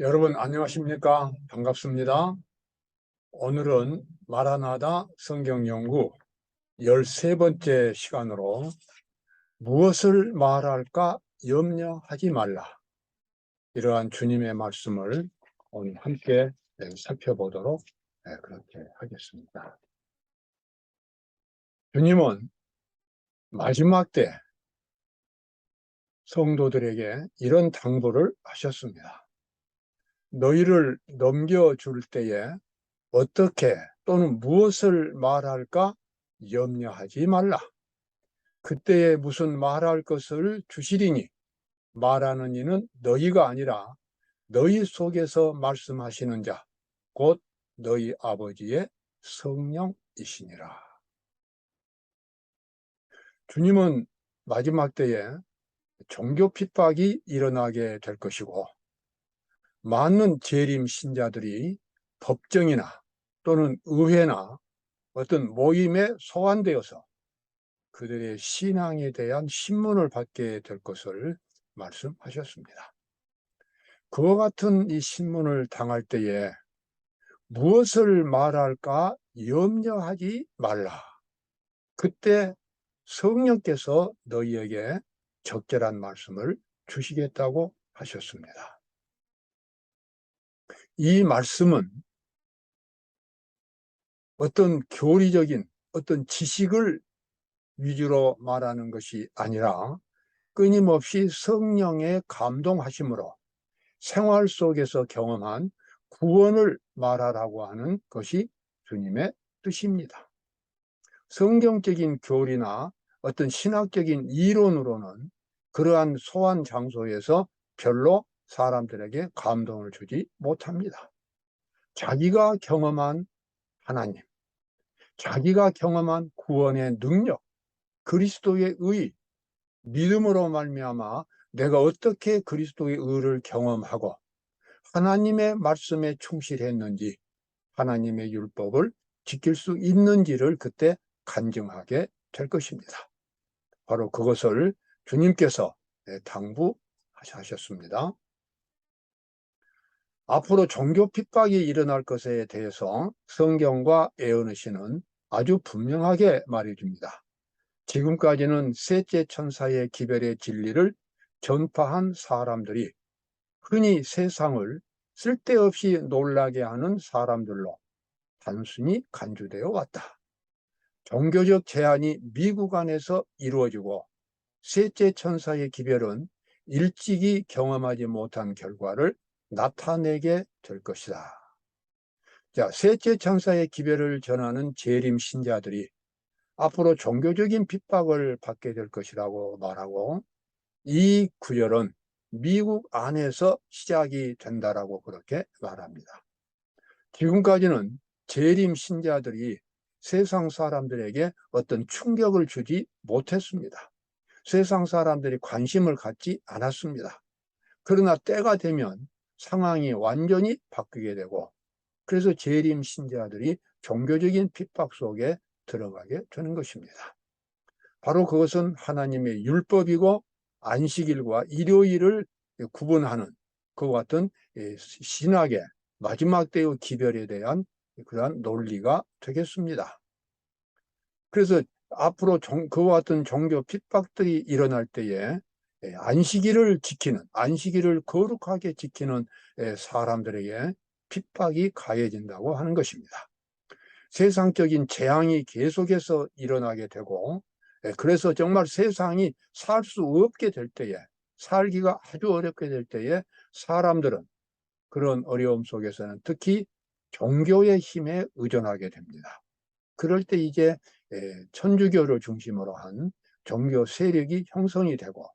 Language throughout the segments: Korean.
여러분 안녕하십니까? 반갑습니다. 오늘은 마라나다 성경연구 13번째 시간으로 무엇을 말할까 염려하지 말라, 이러한 주님의 말씀을 오늘 함께 살펴보도록 그렇게 하겠습니다. 주님은 마지막 때 성도들에게 이런 당부를 하셨습니다. 너희를 넘겨줄 때에 어떻게 또는 무엇을 말할까 염려하지 말라. 그때에 무슨 말할 것을 주시리니 말하는 이는 너희가 아니라 너희 속에서 말씀하시는 자, 곧 너희 아버지의 성령이시니라. 주님은 마지막 때에 종교 핍박이 일어나게 될 것이고, 많은 재림 신자들이 법정이나 또는 의회나 어떤 모임에 소환되어서 그들의 신앙에 대한 신문을 받게 될 것을 말씀하셨습니다. 그와 같은 이 신문을 당할 때에 무엇을 말할까 염려하지 말라. 그때 성령께서 너희에게 적절한 말씀을 주시겠다고 하셨습니다. 이 말씀은 어떤 교리적인 어떤 지식을 위주로 말하는 것이 아니라 끊임없이 성령의 감동하심으로 생활 속에서 경험한 구원을 말하라고 하는 것이 주님의 뜻입니다. 성경적인 교리나 어떤 신학적인 이론으로는 그러한 소환 장소에서 별로 사람들에게 감동을 주지 못합니다. 자기가 경험한 하나님, 자기가 경험한 구원의 능력, 그리스도의 의, 믿음으로 말미암아 내가 어떻게 그리스도의 의를 경험하고 하나님의 말씀에 충실했는지, 하나님의 율법을 지킬 수 있는지를 그때 간증하게 될 것입니다. 바로 그것을 주님께서 당부하셨습니다. 앞으로 종교 핍박이 일어날 것에 대해서 성경과 예언의시는 아주 분명하게 말해줍니다. 지금까지는 셋째 천사의 기별의 진리를 전파한 사람들이 흔히 세상을 쓸데없이 놀라게 하는 사람들로 단순히 간주되어 왔다. 종교적 제한이 미국 안에서 이루어지고 셋째 천사의 기별은 일찍이 경험하지 못한 결과를 나타내게 될 것이다. 자, 셋째 천사의 기별을 전하는 재림 신자들이 앞으로 종교적인 핍박을 받게 될 것이라고 말하고, 이 구절은 미국 안에서 시작이 된다라고 그렇게 말합니다. 지금까지는 재림 신자들이 세상 사람들에게 어떤 충격을 주지 못했습니다. 세상 사람들이 관심을 갖지 않았습니다. 그러나 때가 되면 상황이 완전히 바뀌게 되고, 그래서 재림 신자들이 종교적인 핍박 속에 들어가게 되는 것입니다. 바로 그것은 하나님의 율법이고 안식일과 일요일을 구분하는 그와 같은 신학의 마지막 때의 기별에 대한 그러한 논리가 되겠습니다. 그래서 앞으로 그와 같은 종교 핍박들이 일어날 때에 안식일을 지키는, 안식일을 거룩하게 지키는 사람들에게 핍박이 가해진다고 하는 것입니다. 세상적인 재앙이 계속해서 일어나게 되고, 그래서 정말 세상이 살 수 없게 될 때에, 살기가 아주 어렵게 될 때에 사람들은 그런 어려움 속에서는 특히 종교의 힘에 의존하게 됩니다. 그럴 때 이제 천주교를 중심으로 한 종교 세력이 형성이 되고,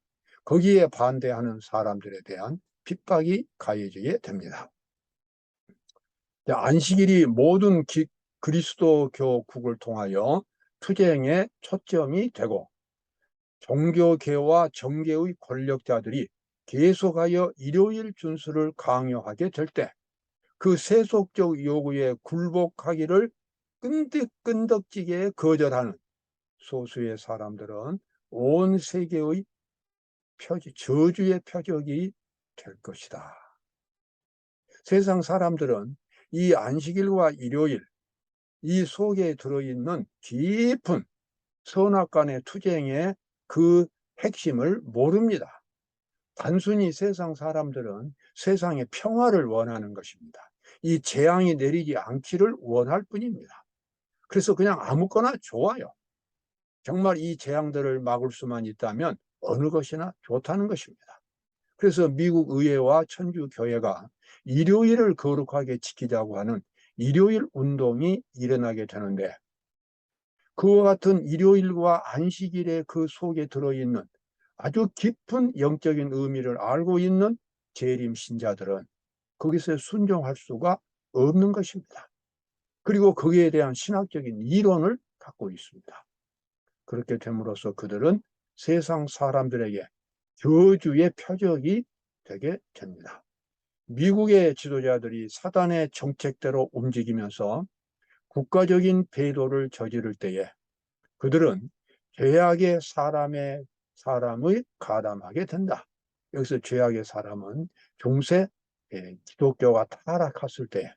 거기에 반대하는 사람들에 대한 핍박이 가해지게 됩니다. 안식일이 모든 그리스도교국을 통하여 투쟁의 초점이 되고, 종교계와 정계의 권력자들이 계속하여 일요일 준수를 강요하게 될 때, 그 세속적 요구에 굴복하기를 끈덕지게 거절하는 소수의 사람들은 온 세계의 저주의 표적이 될 것이다. 세상 사람들은 이 안식일과 일요일, 이 속에 들어있는 깊은 선악간의 투쟁의 그 핵심을 모릅니다. 단순히 세상 사람들은 세상의 평화를 원하는 것입니다. 이 재앙이 내리지 않기를 원할 뿐입니다. 그래서 그냥 아무거나 좋아요. 정말 이 재앙들을 막을 수만 있다면 어느 것이나 좋다는 것입니다. 그래서 미국 의회와 천주교회가 일요일을 거룩하게 지키자고 하는 일요일 운동이 일어나게 되는데, 그와 같은 일요일과 안식일의 그 속에 들어있는 아주 깊은 영적인 의미를 알고 있는 재림 신자들은 거기서 순종할 수가 없는 것입니다. 그리고 거기에 대한 신학적인 이론을 갖고 있습니다. 그렇게 됨으로써 그들은 세상 사람들에게 저주의 표적이 되게 됩니다. 미국의 지도자들이 사단의 정책대로 움직이면서 국가적인 배도를 저지를 때에 그들은 죄악의 사람의 가담하게 된다. 여기서 죄악의 사람은 중세 기독교가 타락했을 때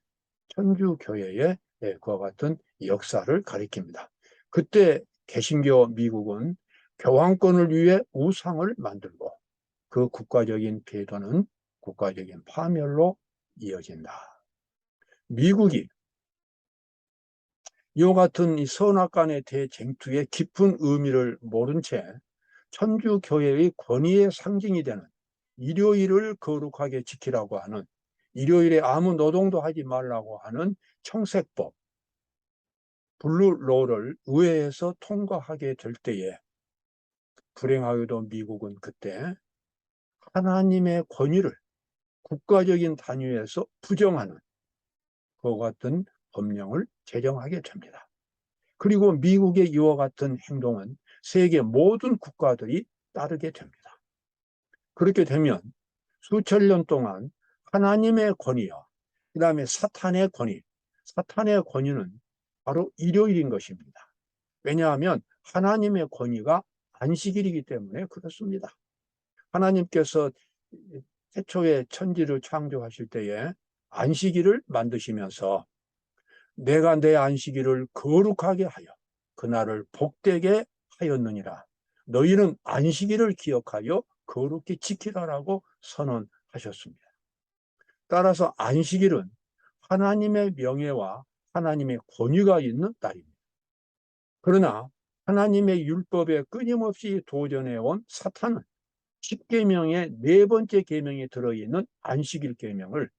천주교회의 그와 같은 역사를 가리킵니다. 그때 개신교 미국은 교황권을 위해 우상을 만들고 그 국가적인 배도는 국가적인 파멸로 이어진다. 미국이 이와 같은 이 선악간의 대쟁투의 깊은 의미를 모른 채 천주교회의 권위의 상징이 되는 일요일을 거룩하게 지키라고 하는, 일요일에 아무 노동도 하지 말라고 하는 청색법, 블루로를 의회에서 통과하게 될 때에 불행하게도 미국은 그때 하나님의 권위를 국가적인 단위에서 부정하는 그와 같은 법령을 제정하게 됩니다. 그리고 미국의 이와 같은 행동은 세계 모든 국가들이 따르게 됩니다. 그렇게 되면 수천 년 동안 하나님의 권위와 그 다음에 사탄의 권위는 바로 일요일인 것입니다. 왜냐하면 하나님의 권위가 안식일이기 때문에 그렇습니다. 하나님께서 최초의 천지를 창조하실 때에 안식일을 만드시면서 내가 내 안식일을 거룩하게 하여 그날을 복되게 하였느니라. 너희는 안식일을 기억하여 거룩히 지키라라고 선언하셨습니다. 따라서 안식일은 하나님의 명예와 하나님의 권위가 있는 날입니다. 그러나 하나님의 율법에 끊임없이 도전해온 사탄은 10계명의 네 번째 계명에 들어있는 안식일 계명을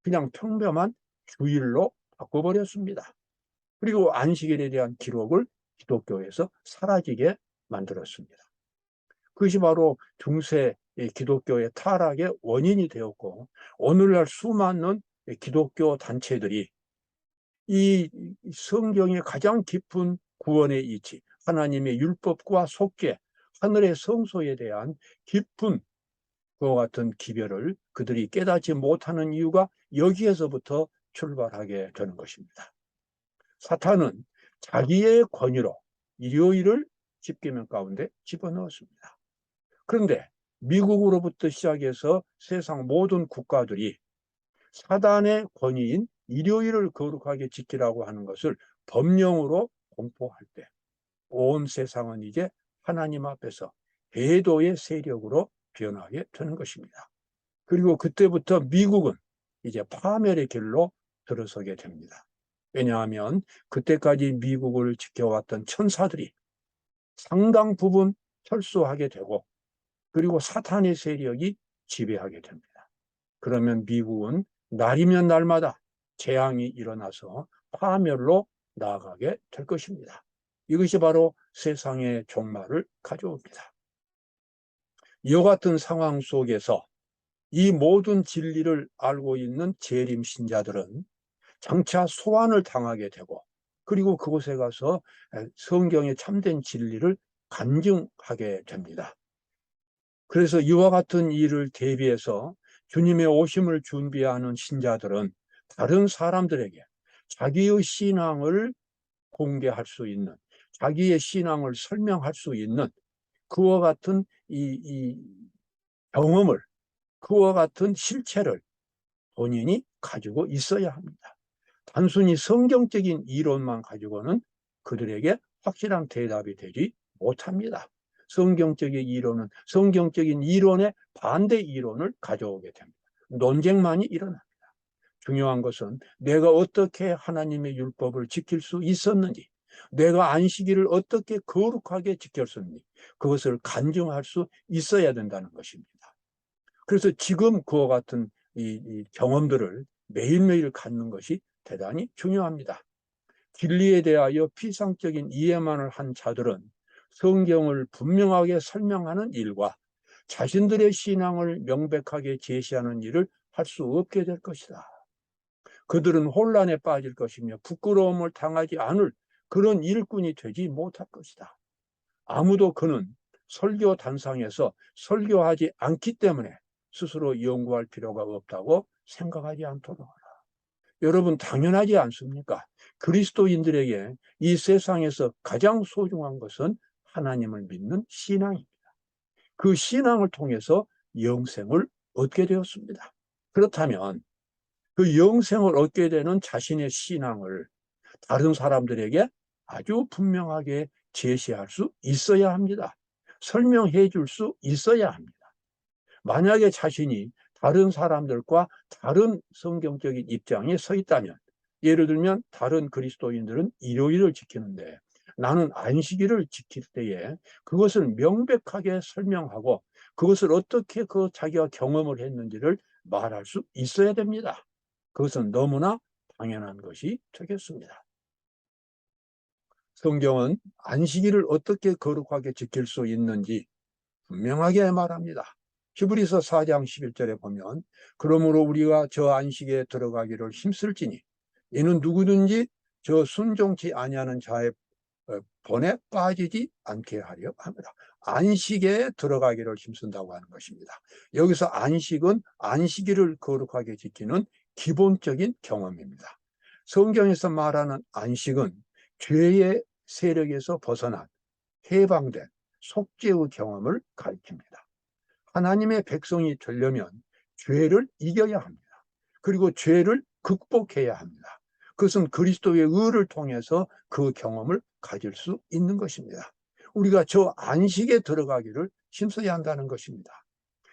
그냥 평범한 주일로 바꿔버렸습니다. 그리고 안식일에 대한 기록을 기독교에서 사라지게 만들었습니다. 그것이 바로 중세 기독교의 타락의 원인이 되었고, 오늘날 수많은 기독교 단체들이 이 성경의 가장 깊은 구원의 이치, 하나님의 율법과 속죄, 하늘의 성소에 대한 깊은 그와 같은 기별을 그들이 깨닫지 못하는 이유가 여기에서부터 출발하게 되는 것입니다. 사탄은 자기의 권위로 일요일을 십계명 가운데 집어넣었습니다. 그런데 미국으로부터 시작해서 세상 모든 국가들이 사단의 권위인 일요일을 거룩하게 지키라고 하는 것을 법령으로 공포할 때 온 세상은 이제 하나님 앞에서 배도의 세력으로 변하게 되는 것입니다. 그리고 그때부터 미국은 이제 파멸의 길로 들어서게 됩니다. 왜냐하면 그때까지 미국을 지켜왔던 천사들이 상당 부분 철수하게 되고, 그리고 사탄의 세력이 지배하게 됩니다. 그러면 미국은 날이면 날마다 재앙이 일어나서 파멸로 나아가게 될 것입니다. 이것이 바로 세상의 종말을 가져옵니다. 이와 같은 상황 속에서 이 모든 진리를 알고 있는 재림 신자들은 장차 소환을 당하게 되고, 그리고 그곳에 가서 성경의 참된 진리를 간증하게 됩니다. 그래서 이와 같은 일을 대비해서 주님의 오심을 준비하는 신자들은 다른 사람들에게 자기의 신앙을 공개할 수 있는, 자기의 신앙을 설명할 수 있는 그와 같은 이 경험을, 그와 같은 실체를 본인이 가지고 있어야 합니다. 단순히 성경적인 이론만 가지고는 그들에게 확실한 대답이 되지 못합니다. 성경적인 이론의 반대 이론을 가져오게 됩니다. 논쟁만이 일어납니다. 중요한 것은 내가 어떻게 하나님의 율법을 지킬 수 있었는지, 내가 안식일을 어떻게 거룩하게 지켰는지, 그것을 간증할 수 있어야 된다는 것입니다. 그래서 지금 그와 같은 이 경험들을 매일매일 갖는 것이 대단히 중요합니다. 진리에 대하여 피상적인 이해만을 한 자들은 성경을 분명하게 설명하는 일과 자신들의 신앙을 명백하게 제시하는 일을 할 수 없게 될 것이다. 그들은 혼란에 빠질 것이며 부끄러움을 당하지 않을 그런 일꾼이 되지 못할 것이다. 아무도 그는 설교 단상에서 설교하지 않기 때문에 스스로 연구할 필요가 없다고 생각하지 않도록 하라. 여러분, 당연하지 않습니까? 그리스도인들에게 이 세상에서 가장 소중한 것은 하나님을 믿는 신앙입니다. 그 신앙을 통해서 영생을 얻게 되었습니다. 그렇다면 그 영생을 얻게 되는 자신의 신앙을 다른 사람들에게 아주 분명하게 제시할 수 있어야 합니다. 설명해 줄 수 있어야 합니다. 만약에 자신이 다른 사람들과 다른 성경적인 입장에 서 있다면, 예를 들면 다른 그리스도인들은 일요일을 지키는데 나는 안식일을 지킬 때에 그것을 명백하게 설명하고 그것을 어떻게 자기가 경험을 했는지를 말할 수 있어야 됩니다. 그것은 너무나 당연한 것이 되겠습니다. 성경은 안식일을 어떻게 거룩하게 지킬 수 있는지 분명하게 말합니다. 히브리서 4장 11절에 보면 그러므로 우리가 저 안식에 들어가기를 힘쓸지니 이는 누구든지 저 순종치 아니하는 자의 본에 빠지지 않게 하려 합니다. 안식에 들어가기를 힘쓴다고 하는 것입니다. 여기서 안식은 안식일을 거룩하게 지키는 기본적인 경험입니다. 성경에서 말하는 안식은 죄의 세력에서 벗어난 해방된 속죄의 경험을 가리킵니다. 하나님의 백성이 되려면 죄를 이겨야 합니다. 그리고 죄를 극복해야 합니다. 그것은 그리스도의 의를 통해서 그 경험을 가질 수 있는 것입니다. 우리가 저 안식에 들어가기를 힘써야 한다는 것입니다.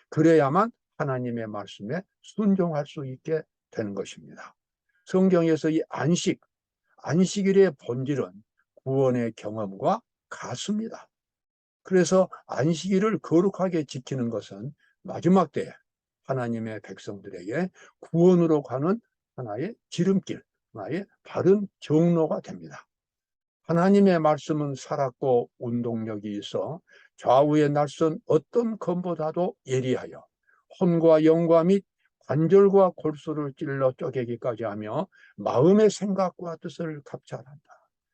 그래야만 하나님의 말씀에 순종할 수 있게 되는 것입니다. 성경에서 이 안식일의 본질은 구원의 경험과 같습니다. 그래서 안식일을 거룩하게 지키는 것은 마지막 때에 하나님의 백성들에게 구원으로 가는 하나의 지름길, 하나의 바른 경로가 됩니다. 하나님의 말씀은 살았고 운동력이 있어 좌우의 날선 어떤 검보다도 예리하여 혼과 영과 및 관절과 골수를 찔러 쪼개기까지 하며 마음의 생각과 뜻을 감찰한다.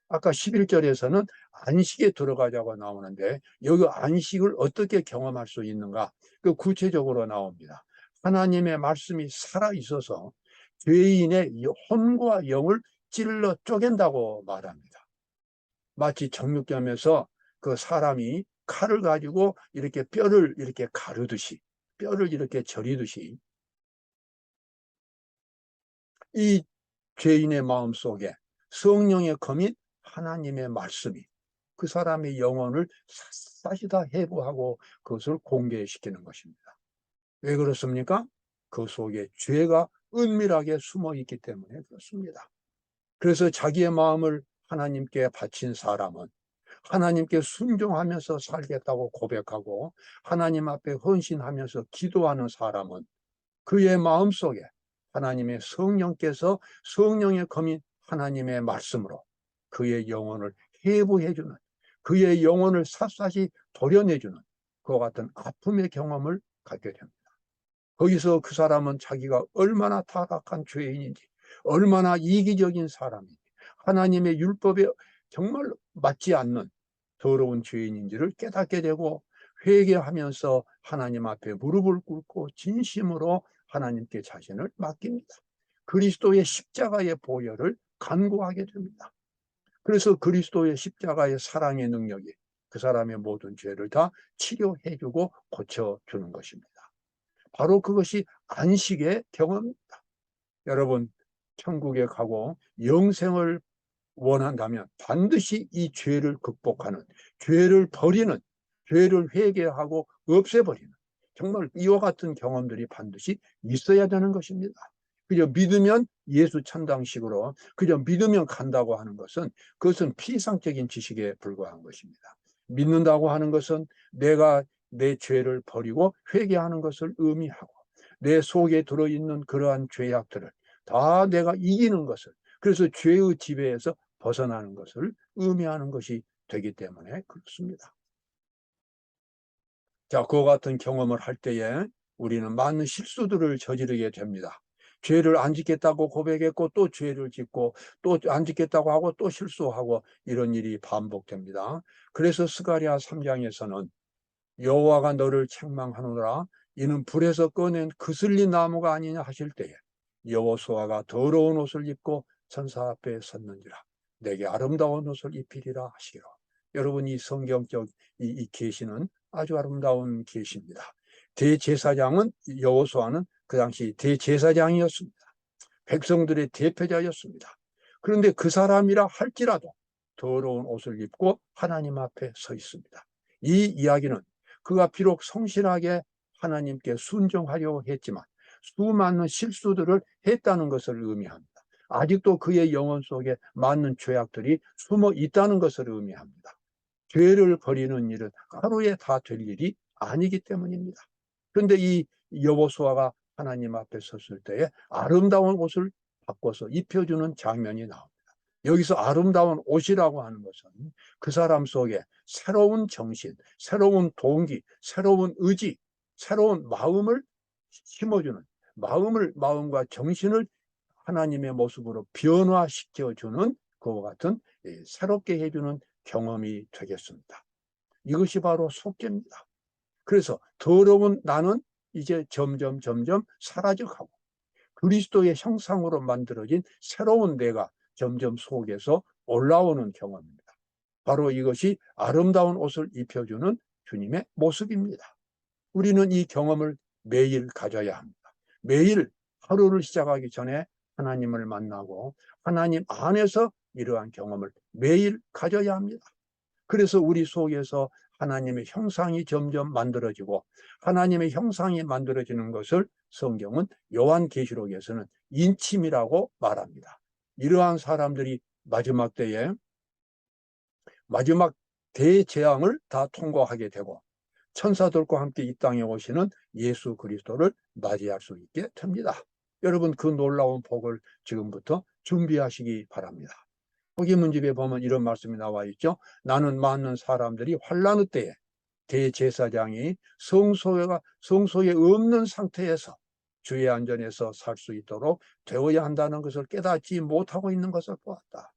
아까 11절에서는 안식에 들어가자고 나오는데 여기 안식을 어떻게 경험할 수 있는가? 그 구체적으로 나옵니다. 하나님의 말씀이 살아있어서 죄인의 혼과 영을 찔러 쪼갠다고 말합니다. 마치 정육점에서 그 사람이 칼을 가지고 이렇게 뼈를 이렇게 가르듯이, 뼈를 이렇게 저리듯이 이 죄인의 마음속에 성령의 검인 하나님의 말씀이 그 사람의 영혼을 샅샅이 다 해부하고 그것을 공개시키는 것입니다. 왜 그렇습니까? 그 속에 죄가 은밀하게 숨어 있기 때문에 그렇습니다. 그래서 자기의 마음을 하나님께 바친 사람은 하나님께 순종하면서 살겠다고 고백하고 하나님 앞에 헌신하면서 기도하는 사람은 그의 마음속에 하나님의 성령께서 성령의 검인 하나님의 말씀으로 그의 영혼을 해부해주는, 그의 영혼을 샅샅이 도려내주는 그와 같은 아픔의 경험을 갖게 됩니다. 거기서 그 사람은 자기가 얼마나 타락한 죄인인지, 얼마나 이기적인 사람인지, 하나님의 율법에 정말 맞지 않는 더러운 죄인인지를 깨닫게 되고 회개하면서 하나님 앞에 무릎을 꿇고 진심으로 하나님께 자신을 맡깁니다. 그리스도의 십자가의 보혈을 간구하게 됩니다. 그래서 그리스도의 십자가의 사랑의 능력이 그 사람의 모든 죄를 다 치료해주고 고쳐주는 것입니다. 바로 그것이 안식의 경험입니다. 여러분, 천국에 가고 영생을 원한다면 반드시 이 죄를 극복하는, 죄를 버리는, 죄를 회개하고 없애버리는, 정말 이와 같은 경험들이 반드시 있어야 되는 것입니다. 그저 믿으면 예수 천당식으로 그저 믿으면 간다고 하는 것은, 그것은 피상적인 지식에 불과한 것입니다. 믿는다고 하는 것은 내가 내 죄를 버리고 회개하는 것을 의미하고, 내 속에 들어있는 그러한 죄악들을 다 내가 이기는 것을, 그래서 죄의 지배에서 벗어나는 것을 의미하는 것이 되기 때문에 그렇습니다. 자, 그와 같은 경험을 할 때에 우리는 많은 실수들을 저지르게 됩니다. 죄를 안 짓겠다고 고백했고 또 죄를 짓고, 또 안 짓겠다고 하고 또 실수하고, 이런 일이 반복됩니다. 그래서 스가랴 3장에서는 여호와가 너를 책망하노라, 이는 불에서 꺼낸 그슬린 나무가 아니냐 하실 때에 여호수아가 더러운 옷을 입고 천사 앞에 섰는지라 내게 아름다운 옷을 입히리라 하시기로. 여러분, 이 성경적 이 계시는 아주 아름다운 계시입니다. 대제사장은, 여호수아는 그 당시 대제사장이었습니다. 백성들의 대표자였습니다. 그런데 그 사람이라 할지라도 더러운 옷을 입고 하나님 앞에 서 있습니다. 이 이야기는 그가 비록 성실하게 하나님께 순종하려고 했지만 수많은 실수들을 했다는 것을 의미합니다. 아직도 그의 영혼 속에 많은 죄악들이 숨어 있다는 것을 의미합니다. 죄를 버리는 일은 하루에 다 될 일이 아니기 때문입니다. 그런데 이 여호수아가 하나님 앞에 섰을 때에 아름다운 옷을 바꿔서 입혀주는 장면이 나옵니다. 여기서 아름다운 옷이라고 하는 것은 그 사람 속에 새로운 정신, 새로운 동기, 새로운 의지, 새로운 마음을 심어주는, 마음과 정신을 하나님의 모습으로 변화시켜주는 그와 같은 새롭게 해주는 경험이 되겠습니다. 이것이 바로 속죄입니다. 그래서 더러운 나는 이제 점점 사라져가고 그리스도의 형상으로 만들어진 새로운 내가 점점 속에서 올라오는 경험입니다. 바로 이것이 아름다운 옷을 입혀주는 주님의 모습입니다. 우리는 이 경험을 매일 가져야 합니다. 매일 하루를 시작하기 전에 하나님을 만나고 하나님 안에서 이러한 경험을 매일 가져야 합니다. 그래서 우리 속에서 하나님의 형상이 점점 만들어지고, 하나님의 형상이 만들어지는 것을 성경은 요한계시록에서는 인침이라고 말합니다. 이러한 사람들이 마지막 때에 마지막 대재앙을 다 통과하게 되고 천사들과 함께 이 땅에 오시는 예수 그리스도를 맞이할 수 있게 됩니다. 여러분, 그 놀라운 복을 지금부터 준비하시기 바랍니다. 포기문집에 보면 이런 말씀이 나와 있죠. 나는 많은 사람들이 환난의 때에 대제사장이 성소에 없는 상태에서 주의 안전에서 살 수 있도록 되어야 한다는 것을 깨닫지 못하고 있는 것을 보았다.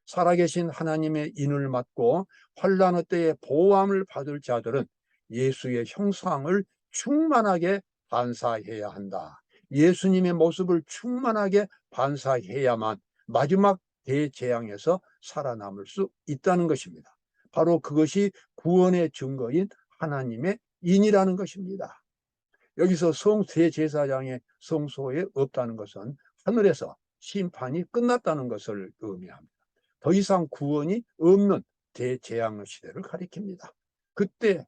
살아계신 하나님의 인을 맡고 환난의 때에 보호함을 받을 자들은 예수의 형상을 충만하게 반사해야 한다. 예수님의 모습을 충만하게 반사해야만 마지막 대재앙에서 살아남을 수 있다는 것입니다. 바로 그것이 구원의 증거인 하나님의 인이라는 것입니다. 여기서 대제사장의 성소에 없다는 것은 하늘에서 심판이 끝났다는 것을 의미합니다. 더 이상 구원이 없는 대재앙의 시대를 가리킵니다. 그때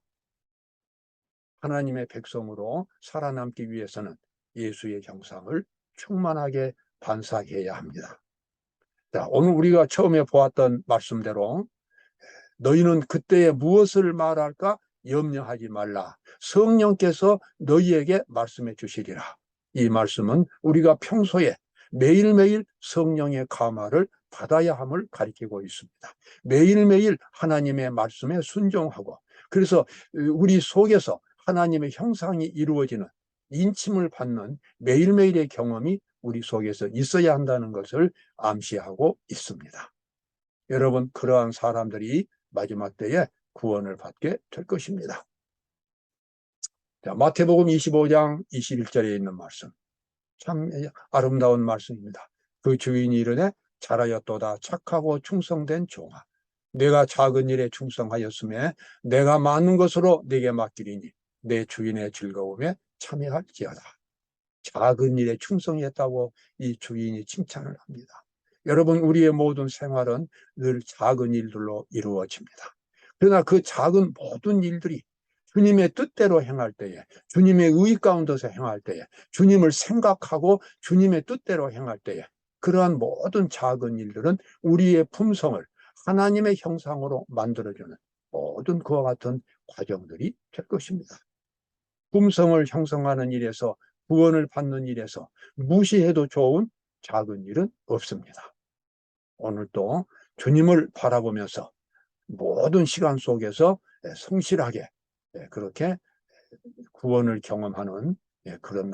하나님의 백성으로 살아남기 위해서는 예수의 형상을 충만하게 반사해야 합니다. 자, 오늘 우리가 처음에 보았던 말씀대로 너희는 그때에 무엇을 말할까 염려하지 말라. 성령께서 너희에게 말씀해 주시리라. 이 말씀은 우리가 평소에 매일매일 성령의 감화를 받아야 함을 가리키고 있습니다. 매일매일 하나님의 말씀에 순종하고, 그래서 우리 속에서 하나님의 형상이 이루어지는, 인침을 받는 매일매일의 경험이 우리 속에서 있어야 한다는 것을 암시하고 있습니다. 여러분, 그러한 사람들이 마지막 때에 구원을 받게 될 것입니다. 자, 마태복음 25장 21절에 있는 말씀, 참 아름다운 말씀입니다. 그 주인이 이르되 잘하였도다 착하고 충성된 종아, 내가 작은 일에 충성하였음에 내가 많은 것으로 네게 맡기리니 내 주인의 즐거움에 참여할지어다. 작은 일에 충성했다고 이 주인이 칭찬을 합니다. 여러분, 우리의 모든 생활은 늘 작은 일들로 이루어집니다. 그러나 그 작은 모든 일들이 주님의 뜻대로 행할 때에, 주님의 의 가운데서 행할 때에, 주님을 생각하고 주님의 뜻대로 행할 때에, 그러한 모든 작은 일들은 우리의 품성을 하나님의 형상으로 만들어주는 모든 그와 같은 과정들이 될 것입니다. 품성을 형성하는 일에서, 구원을 받는 일에서 무시해도 좋은 작은 일은 없습니다. 오늘도 주님을 바라보면서 모든 시간 속에서 성실하게 그렇게 구원을 경험하는 그런